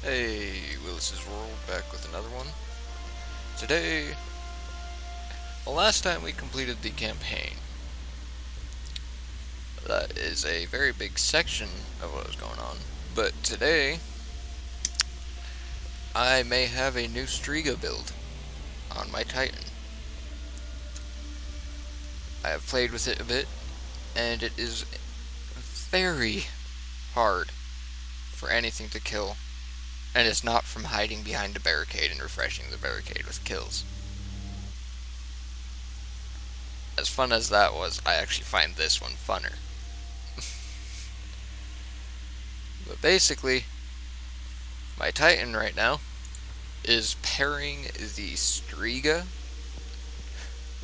Hey, Willis's World back with another one. Today, the last time we completed the campaign, that is a very big section of what was going on. But today, I may have a new Striga build on my Titan. I have played with it a bit, and it is very hard for anything to kill, and it's not from hiding behind a barricade and refreshing the barricade with kills. As fun as that was, I actually find this one funner. But basically, my Titan right now is pairing the Striga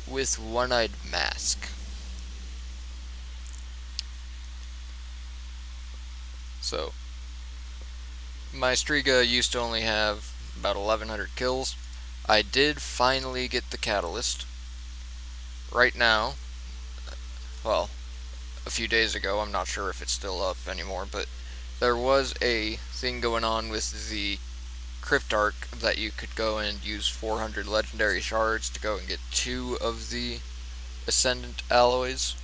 with One-Eyed Mask. So, my Striga used to only have about 1100 kills. I did finally get the catalyst. Right now, well, a few days ago, I'm not sure if it's still up anymore, but there was a thing going on with the Cryptarch that you could go and use 400 legendary shards to go and get 2 of the Ascendant alloys,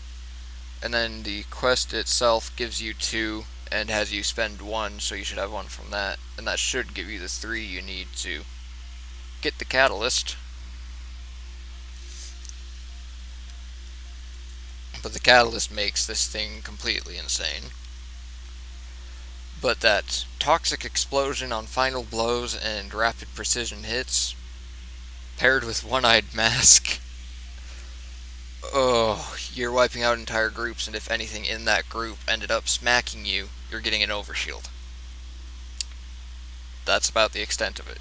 and then the quest itself gives you 2 and has you spend 1, so you should have 1 from that, and that should give you the 3 you need to get the catalyst. But the catalyst makes this thing completely insane. But that toxic explosion on final blows and rapid precision hits, paired with One-Eyed Mask, oh, you're wiping out entire groups, and if anything in that group ended up smacking you, you're getting an overshield. That's about the extent of it.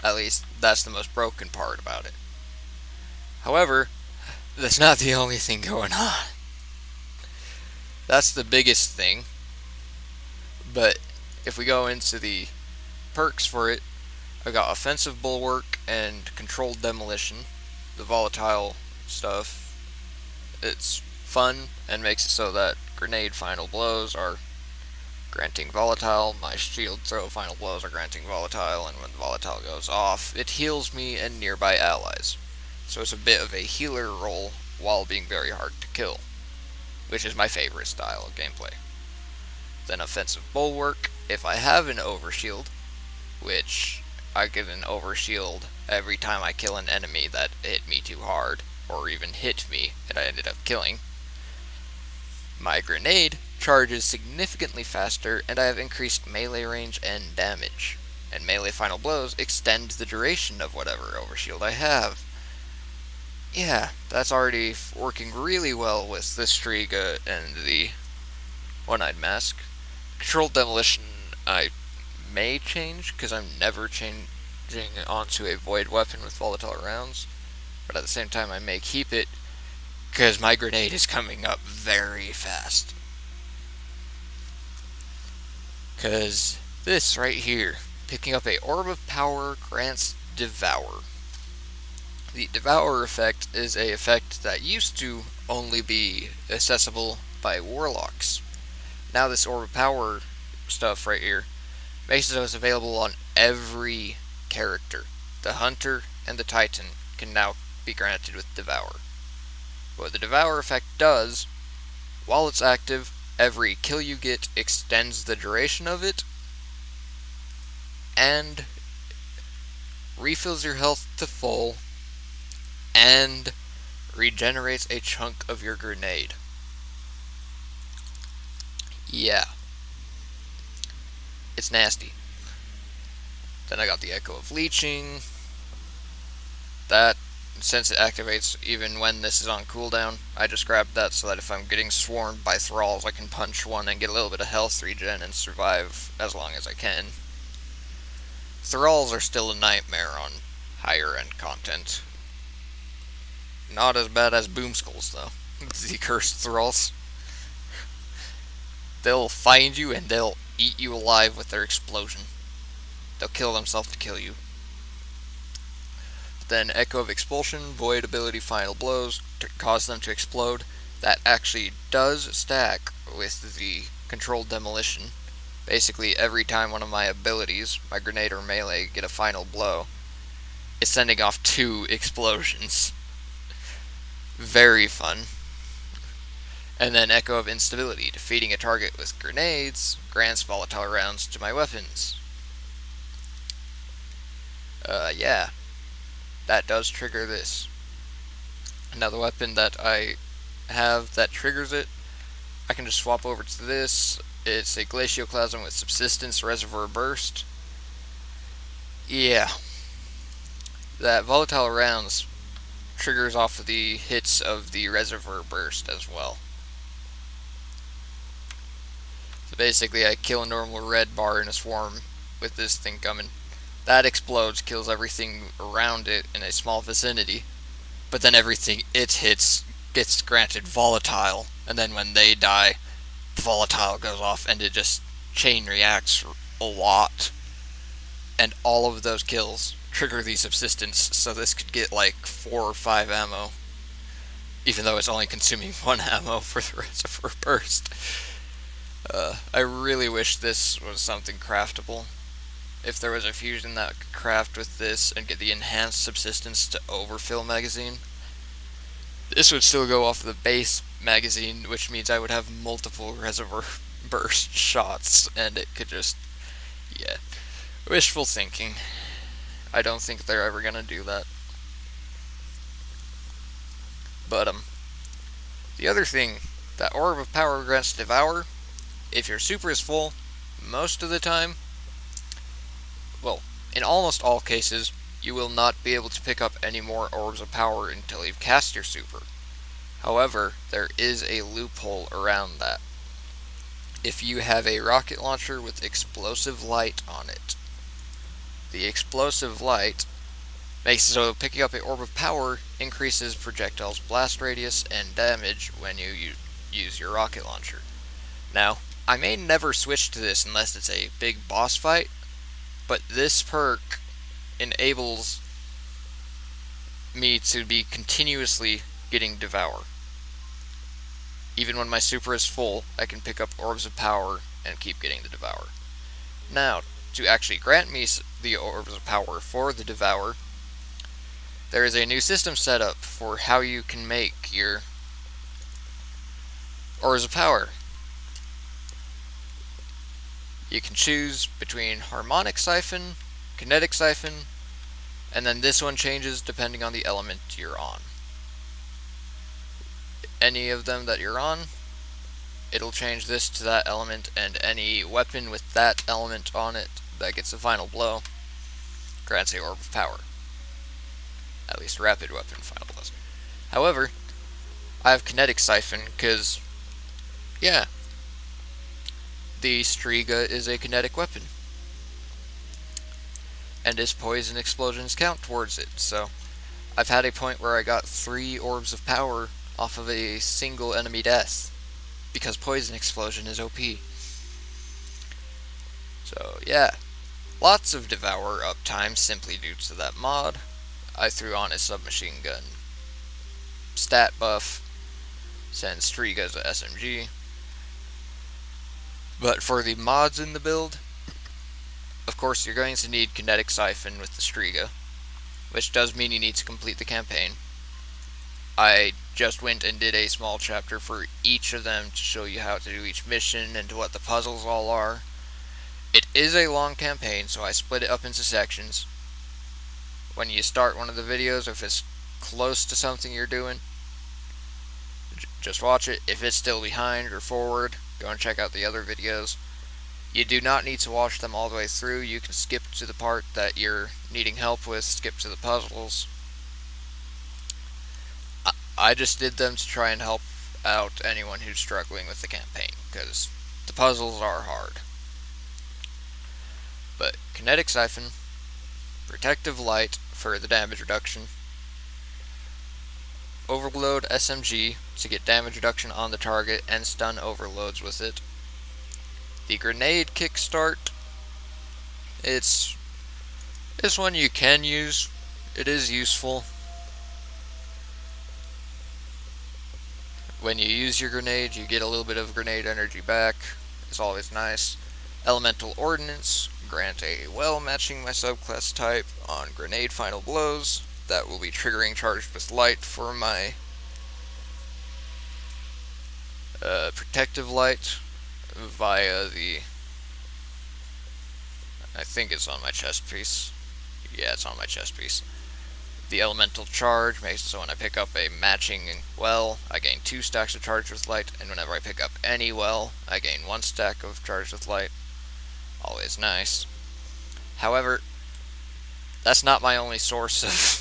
At least, that's the most broken part about it. However, that's not the only thing going on. That's the biggest thing. But if we go into the perks for it, I got Offensive Bulwark and Controlled Demolition. The Volatile stuff, it's fun and makes it so that grenade final blows are granting Volatile, my shield throw final blows are granting Volatile, and when the Volatile goes off, it heals me and nearby allies. So it's a bit of a healer role while being very hard to kill, which is my favorite style of gameplay. Then Offensive Bulwark, if I have an overshield, which I get an overshield every time I kill an enemy that hit me too hard, or even hit me and I ended up killing, my grenade charges significantly faster, and I have increased melee range and damage. And melee final blows extend the duration of whatever overshield I have. Yeah, that's already working really well with the Striga and the One-Eyed Mask. Controlled Demolition I may change, because I'm never changing onto a void weapon with volatile rounds, but at the same time I may keep it, because my grenade is coming up very fast. Because this right here, picking up a Orb of Power grants Devour. The Devour effect is a effect that used to only be accessible by Warlocks. Now this Orb of Power stuff right here makes it so it's available on every character. The Hunter and the Titan can now be granted with Devour. What the Devour effect does, while it's active, every kill you get extends the duration of it, and refills your health to full, and regenerates a chunk of your grenade. Yeah. It's nasty. Then I got the Echo of Leeching. That, since it activates even when this is on cooldown, I just grabbed that so that if I'm getting swarmed by thralls, I can punch one and get a little bit of health regen and survive as long as I can. Thralls are still a nightmare on higher end content. Not as bad as Boomskulls, though. The cursed thralls. They'll find you and they'll eat you alive with their explosion. They'll kill themselves to kill you. Then Echo of Expulsion, Void ability final blows to cause them to explode. That actually does stack with the Controlled Demolition. Basically, every time one of my abilities, my grenade or melee, get a final blow, it's sending off 2 explosions. Very fun. And then Echo of Instability. Defeating a target with grenades grants volatile rounds to my weapons. Yeah. That does trigger this. Another weapon that I have that triggers it, I can just swap over to this. It's a Glacioclasm with Subsistence Reservoir Burst. Yeah. That volatile rounds triggers off of the hits of the Reservoir Burst as well. So basically, I kill a normal red bar in a swarm with this thing coming. That explodes, kills everything around it in a small vicinity. But then everything it hits gets granted volatile, and then when they die, the volatile goes off and it just chain reacts a lot. And all of those kills trigger the subsistence, so this could get like 4 or 5 ammo. Even though it's only consuming 1 ammo for the reservoir burst. I really wish this was something craftable. If there was a fusion that could craft with this and get the enhanced subsistence to overfill magazine, this would still go off the base magazine, which means I would have multiple reservoir burst shots, and it could just, yeah. Wishful thinking. I don't think they're ever gonna do that. But, the other thing, that Orb of Power grants Devour, if your super is full, most of the time, well, in almost all cases, you will not be able to pick up any more Orbs of Power until you've cast your super. However, there is a loophole around that. If you have a rocket launcher with explosive light on it, the explosive light makes it so picking up an Orb of Power increases projectile's blast radius and damage when you use your rocket launcher. Now, I may never switch to this unless it's a big boss fight, but this perk enables me to be continuously getting Devour. Even when my super is full, I can pick up Orbs of Power and keep getting the Devour. Now, to actually grant me the Orbs of Power for the Devour, there is a new system set up for how you can make your Orbs of Power. You can choose between Harmonic Siphon, Kinetic Siphon, and then this one changes depending on the element you're on. Any of them that you're on, it'll change this to that element, and any weapon with that element on it that gets a final blow grants a Orb of Power. At least rapid weapon final blows. However, I have Kinetic Siphon because, yeah, the Striga is a kinetic weapon, and its poison explosions count towards it, so I've had a point where I got 3 Orbs of Power off of a single enemy death, because poison explosion is OP. So yeah, lots of Devour uptime simply due to that mod. I threw on a submachine gun stat buff, send Striga as a SMG. But for the mods in the build, of course you're going to need Kinetic Siphon with the Striga, which does mean you need to complete the campaign. I just went and did a small chapter for each of them to show you how to do each mission and what the puzzles all are. It is a long campaign, so I split it up into sections. When you start one of the videos, if it's close to something you're doing, just watch it. If it's still behind or forward, go and check out the other videos. You do not need to watch them all the way through. You can skip to the part that you're needing help with, skip to the puzzles. I just did them to try and help out anyone who's struggling with the campaign, because the puzzles are hard. But Kinetic Siphon, Protective Light for the damage reduction, Overload SMG to get damage reduction on the target and stun overloads with it. The Grenade Kickstart, it's this one you can use. It is useful. When you use your grenade, you get a little bit of grenade energy back. It's always nice. Elemental Ordnance, grant a well matching my subclass type on grenade final blows. That will be triggering charged with light for my protective light via the, I think it's on my chest piece. Yeah, it's on my chest piece. The elemental charge makes it so when I pick up a matching well, I gain 2 stacks of charge with light, and whenever I pick up any well, I gain 1 stack of charge with light. Always nice. However, that's not my only source of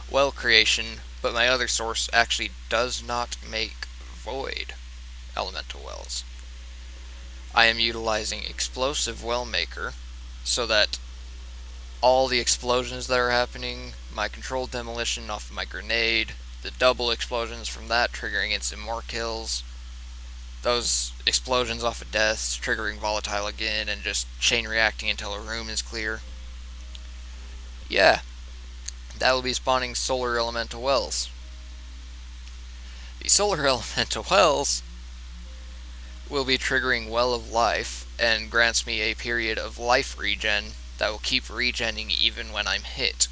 well creation, but my other source actually does not make void elemental wells. I am utilizing explosive well maker so that all the explosions that are happening, my controlled demolition off of my grenade, the double explosions from that triggering instant more kills, those explosions off of deaths triggering volatile again and just chain reacting until a room is clear. Yeah, that will be spawning solar elemental wells. The solar elemental wells will be triggering Well of Life and grants me a period of life regen that will keep regenning even when I'm hit.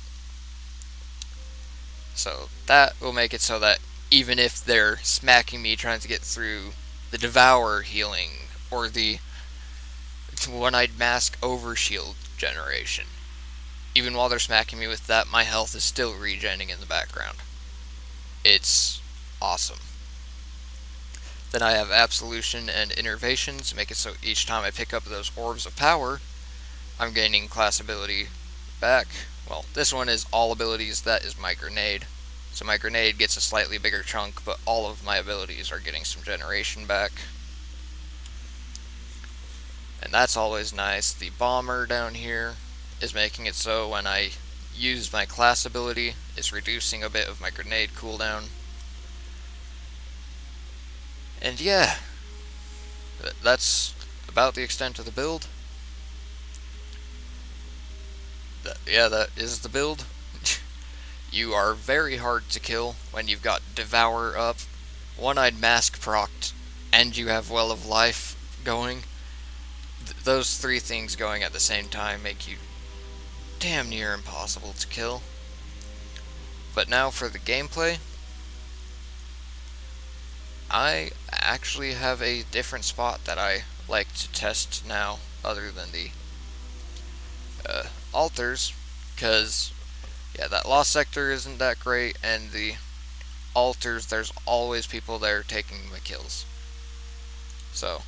So that will make it so that even if they're smacking me trying to get through the Devour healing or the one-eyed mask overshield generation, even while they're smacking me with that, my health is still regenning in the background. It's awesome. Then I have Absolution and Innervation to make it so each time I pick up those Orbs of Power, I'm gaining class ability back. Well, this one is all abilities, that is my grenade. So my grenade gets a slightly bigger chunk, but all of my abilities are getting some generation back. And that's always nice. The Bomber down here is making it so when I use my class ability, it's reducing a bit of my grenade cooldown. And yeah, that's about the extent of the build. That is the build. You are very hard to kill when you've got Devour up, One-Eyed Mask procced, and you have Well of Life going. Those 3 things going at the same time make you damn near impossible to kill. But now for the gameplay, I actually have a different spot that I like to test now, other than the altars, because yeah, that lost sector isn't that great, and the altars, there's always people there taking the kills. So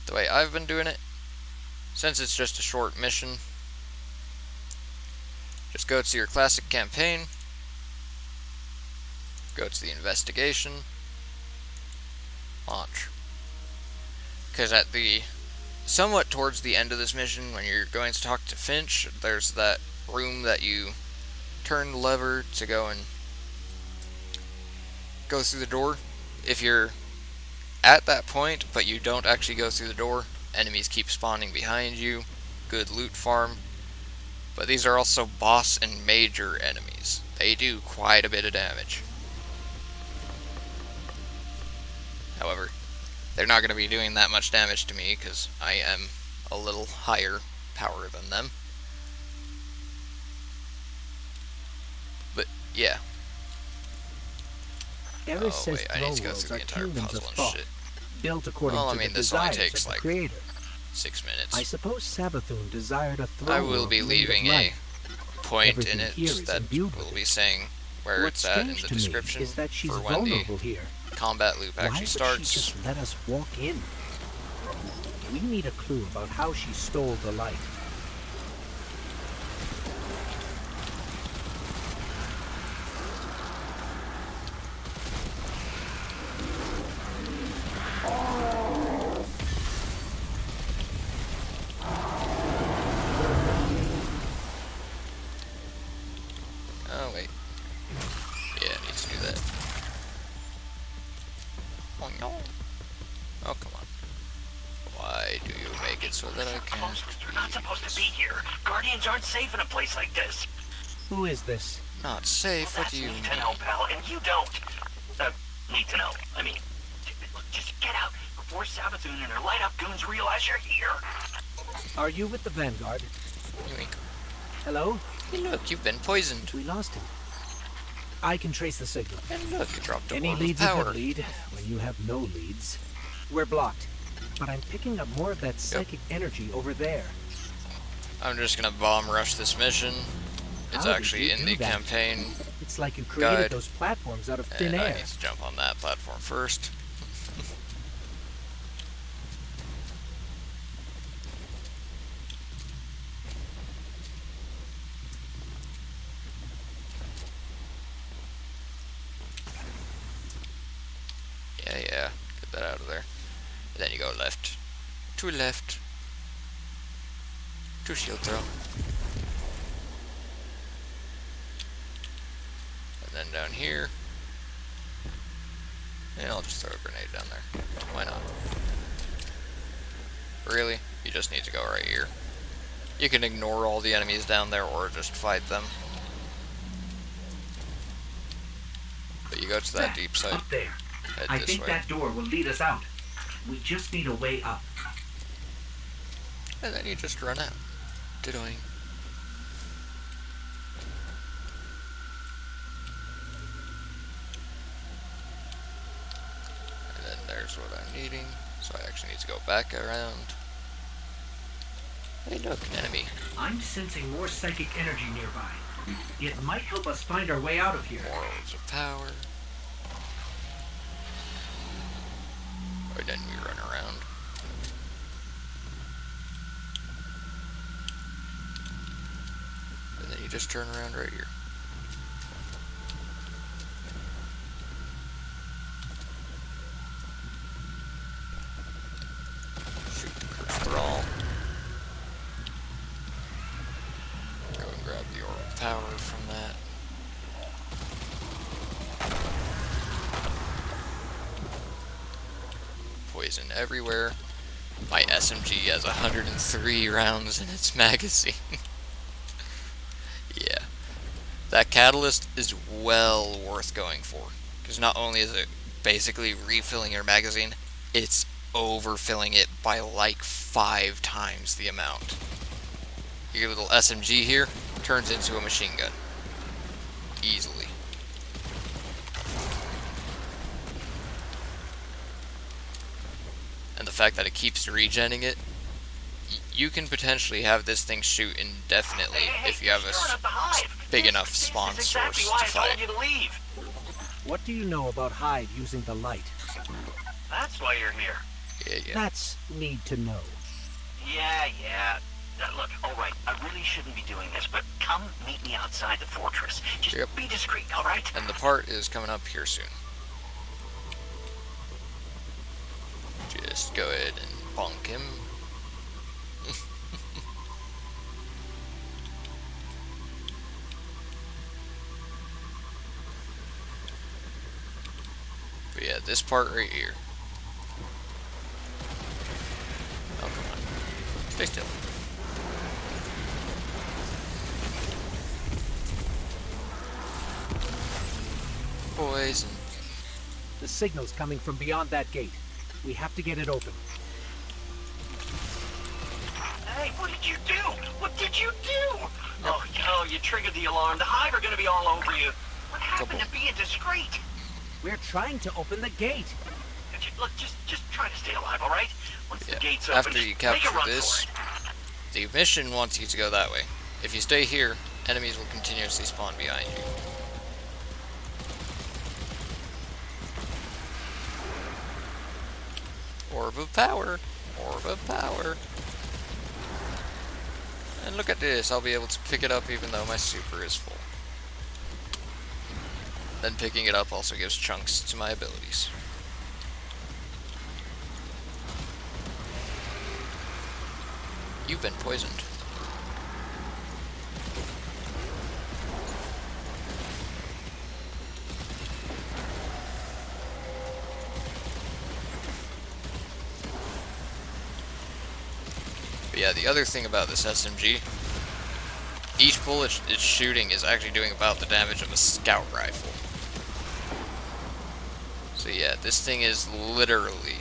the way I've been doing it, since it's just a short mission, just go to your classic campaign, go to the investigation, launch. Because at the somewhat towards the end of this mission, when you're going to talk to Finch, there's that room that you turn the lever to go and go through the door. If you're at that point but you don't actually go through the door, enemies keep spawning behind you. Good loot farm. But these are also boss and major enemies. They do quite a bit of damage. However, they're not going to be doing that much damage to me because I am a little higher power than them. But yeah. Ever Oh wait, I need to go through the entire puzzle and shit. Built according Well, I to mean, the this only desires takes of the like creator. 6 minutes. I suppose Sabathun desired a throne. I will be leaving a point in it that will be saying where What's it's at in strange the to me description is that she's for when the vulnerable here. combat loop actually Why would starts. she just let us walk in? We need a clue about how she stole the light. Oh wait. Yeah, it needs to do that. Oh no. Oh come on. Why do you make it so that I can't? You're not supposed to be here. Guardians aren't safe in a place like this. Who is this? Not safe? What do you Need mean? to know, pal, and you don't. Need to know. I mean, just get out before Sabathun and her light-up goons realize you're here. Are you with the Vanguard? Yoink. Hello? Hey, look, you've been poisoned. We lost him. I can trace the signal. And look, you dropped a Any orb of lead's a power. good lead when you have no leads. We're blocked, but I'm picking up more of that psychic energy over there. I'm just gonna bomb rush this mission. It's How did actually you in do the that? campaign It's like you created guide. those platforms out of thin And I air. need to jump on that platform first. Yeah, get that out of there. And then you go left. To left. To shield throw. And then down here. And I'll just throw a grenade down there. Why not? Really? You just need to go right here. You can ignore all the enemies down there or just fight them. But you go to that deep side. Up there. Head I this think way. that door will lead us out. We just need a way up. And then you just run out. Doing. And then there's what I'm needing. So I actually need to go back around. Hey look, an enemy. I'm sensing more psychic energy nearby. It might help us find our way out of here. More orbs of power. Or then we run around. And then you just turn around right here. Shoot the curse brawl. Go and grab the orb of power from that. Poison everywhere. My SMG has 103 rounds in its magazine. Yeah. That catalyst is well worth going for. Because not only is it basically refilling your magazine, it's overfilling it by like 5 times the amount. Your little SMG here turns into a machine gun. Easily. And the fact that it keeps regenning it, you can potentially have this thing shoot indefinitely if you have a big enough spawn This is source exactly why to I told fight. you to leave. What do you know about Hyde using the light? That's why you're here. Yeah. That's need to know. Yeah. Look, alright, I really shouldn't be doing this, but come meet me outside the fortress. Just Yep. be discreet, alright? And the part is coming up here soon. Just go ahead and bonk him. But yeah, this part right here. Oh, come on. Stay still. Poison. The signal's coming from beyond that gate. We have to get it open. Hey, what did you do? What did you do? Oh, you triggered the alarm. The Hive are gonna be all over you. What happened to being discreet? We're trying to open the gate. Look, just try to stay alive, alright? Once the gate's open, After just you make capture a run this, for it. the mission wants you to go that way. If you stay here, enemies will continuously spawn behind you. Orb of power! Orb of power! And look at this, I'll be able to pick it up even though my super is full. Then picking it up also gives chunks to my abilities. You've been poisoned. But yeah, the other thing about this SMG, each bullet it's shooting is actually doing about the damage of a scout rifle. So yeah, this thing is literally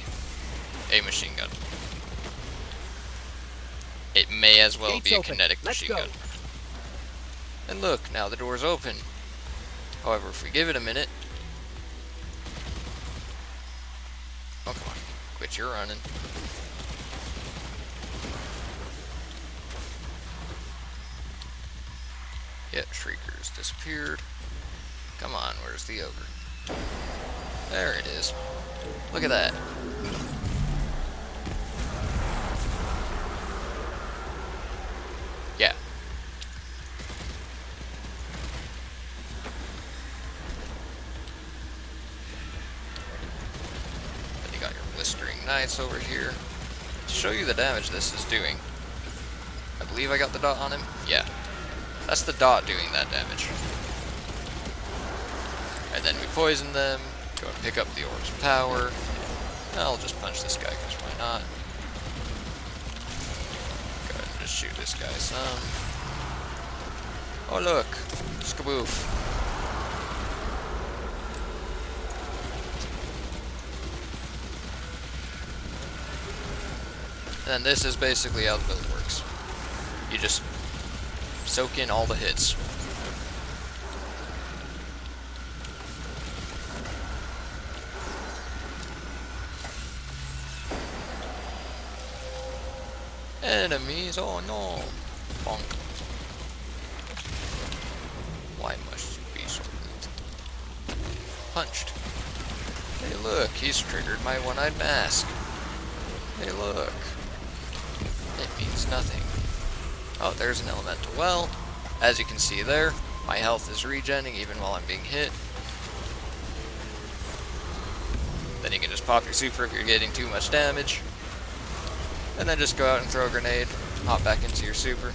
a machine gun. it may as well Gates be a open. kinetic Let's machine go. gun. And look, now the door's open. However, if we give it a minute... Oh, come on. Quit your running. Yeah, Shrieker's disappeared. Come on, where's the ogre? There it is. Look at that. Yeah. Then you got your blistering knights over here. To show you the damage this is doing. I believe I got the dot on him. Yeah. That's the dot doing that damage. And then we poison them. Go and pick up the orb's power. I'll just punch this guy, because why not? Go ahead and just shoot this guy some. Oh look! Skaboof. And this is basically how the build works. You just soak in all the hits. Enemies, oh no! Bonk. Why must you be so rude? Punched. Hey look, he's triggered my one-eyed mask. Hey look. It means nothing. Oh, there's an elemental well. As you can see there, my health is regenning even while I'm being hit. Then you can just pop your super if you're getting too much damage. And then just go out and throw a grenade, hop back into your super.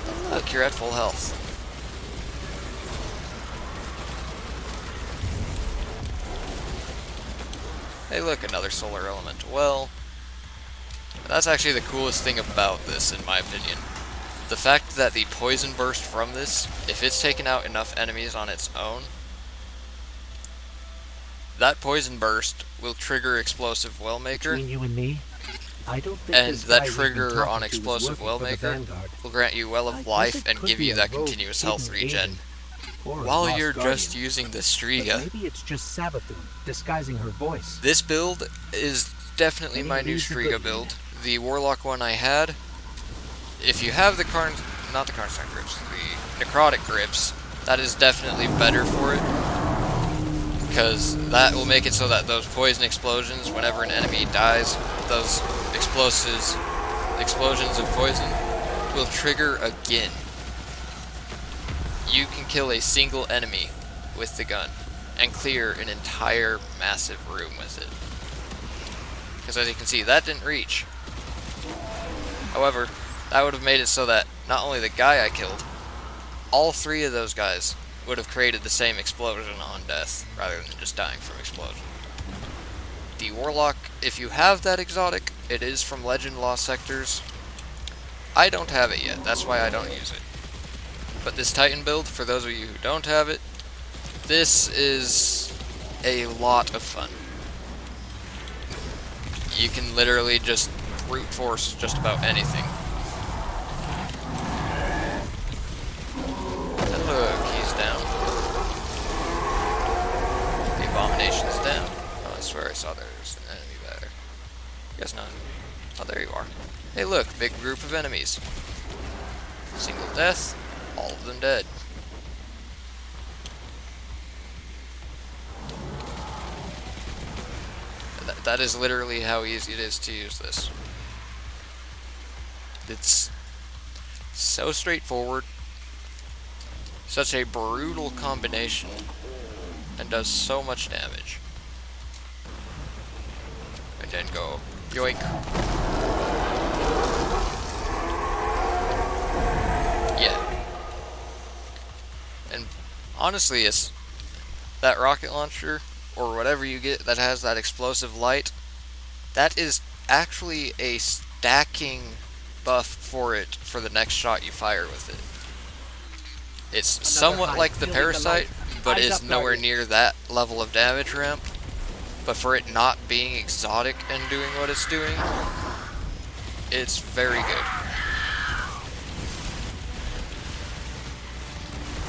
And look, you're at full health. Hey look, another solar elemental well. And that's actually the coolest thing about this, in my opinion. The fact that the poison burst from this, if it's taken out enough enemies on its own, that poison burst will trigger explosive well maker. Between you and me, I don't think And this that guy we've been trigger talking on to is explosive working well for the maker Vanguard. will grant you well I of guess life it and could give be you a that rogue continuous health hidden regen. agent, or a While lost you're guardian. just using the But Striga. maybe it's just Sabathun disguising her voice. This build is definitely Maybe my new he's a Striga good build. The Warlock one I had, if you have the not the Karnstein grips, the Necrotic grips, that is definitely better for it. Because that will make it so that those poison explosions, whenever an enemy dies, those explosions of poison will trigger again. You can kill a single enemy with the gun and clear an entire massive room with it. Because as you can see, that didn't reach. However, that would have made it so that not only the guy I killed, all three of those guys would have created the same explosion on death, rather than just dying from explosion. The Warlock, if you have that exotic, it is from Legend Lost Sectors. I don't have it yet, that's why I don't use it. But this Titan build, for those of you who don't have it, this is a lot of fun. You can literally just brute force just about anything. And look, he's down. The Abomination's down. Oh, I swear I saw there's an enemy there. Guess not. Oh, there you are. Hey look, big group of enemies. Single death, all of them dead. That is literally how easy it is to use this. It's so straightforward, such a brutal combination, and does so much damage. And then go, yoink. Yeah. And honestly, it's that rocket launcher, or whatever you get that has that explosive light, that is actually a stacking buff for it for the next shot you fire with it. It's somewhat like the Parasite, but is nowhere near that level of damage ramp. But for it not being exotic and doing what it's doing, It's very good.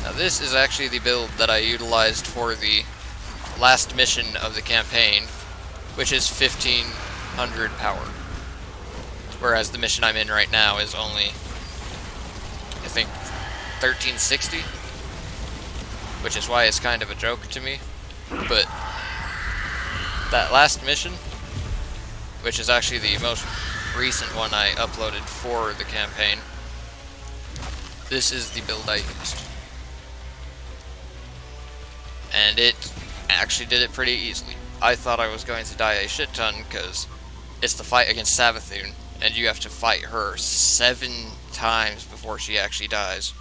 Now this is actually the build that I utilized for the last mission of the campaign, which is 1500 power. Whereas the mission I'm in right now is only, I think, 1360, which is why it's kind of a joke to me. But that last mission, which is actually the most recent one I uploaded for the campaign, this is the build I used. And it actually did it pretty easily. I thought I was going to die a shit ton because it's the fight against Savathun, and you have to fight her 7 times before she actually dies.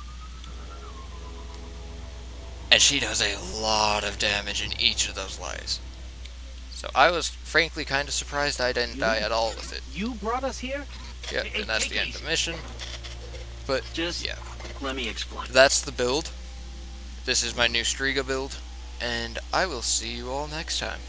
And she does a lot of damage in each of those lives. So I was frankly kind of surprised I didn't die at all with it. You brought us here? Yep, Hey, and that's take the end it of the mission. But, Just yeah. let me explain. That's the build. This is my new Striga build, and I will see you all next time.